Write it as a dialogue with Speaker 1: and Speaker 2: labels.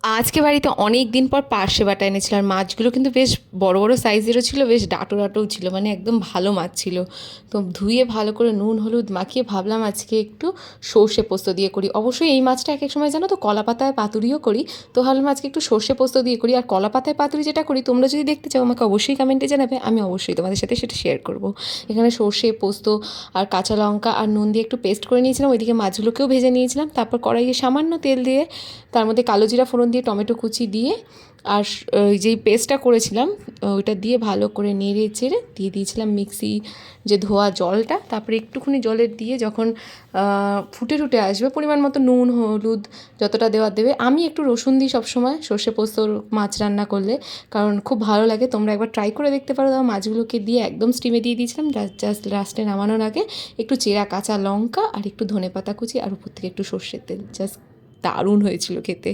Speaker 1: আজকে বাড়িতে অনেক দিন পর পার্শে বাটা এনেছিল, আর মাছগুলো কিন্তু বেশ বড় বড় সাইজেরও ছিল, বেশ ডাঁটো ডাঁটোও ছিল, মানে একদম ভালো মাছ ছিল। তো ধুয়ে ভালো করে নুন হলুদ মাখিয়ে ভাবলাম আজকে একটু সর্ষে পোস্ত দিয়ে করি। অবশ্যই এই মাছটা এক এক সময় জানো তো কলা পাতায় পাতুরিও করি, তো ভাবলাম আজকে একটু সর্ষে পোস্ত দিয়ে করি। আর কলা পাতায় পাতুরি যেটা করি তোমরা যদি দেখতে চাও আমাকে অবশ্যই কমেন্টে জানাবে, আমি অবশ্যই তোমাদের সাথে সেটা শেয়ার করব। এখানে সর্ষে পোস্ত আর কাঁচা লঙ্কা আর নুন দিয়ে একটু পেস্ট করে নিয়েছিলাম, ওইদিকে মাছগুলোকেও ভেজে নিয়েছিলাম। তারপর কড়াইয়ে সামান্য তেল দিয়ে তার মধ্যে কালো জিরা ফোড়ন দিয়ে টমেটো কুচি দিয়ে আর ওই যেই পেস্টটা করেছিলাম ওইটা দিয়ে ভালো করে নেড়ে চেড়ে দিয়ে দিয়েছিলাম মিক্সি যে ধোয়া জলটা। তারপরে একটুখানি জলের দিয়ে যখন ফুটে ফুটে আসবে পরিমাণ মতো নুন হলুদ যতটা দেওয়ার দেবে। আমি একটু রসুন দিই সবসময় সর্ষে পোস্তর মাছ রান্না করলে, কারণ খুব ভালো লাগে। তোমরা একবার ট্রাই করে দেখতে পারো। তাও মাছগুলোকে দিয়ে একদম স্টিমে দিয়ে দিয়েছিলাম। জাস্ট লাস্টে নামানোর আগে একটু চেরা কাঁচা লঙ্কা আর একটু ধনেপাতা কুচি আর উপর থেকে একটু সর্ষের তেল, জাস্ট দারুণ হয়েছিল খেতে।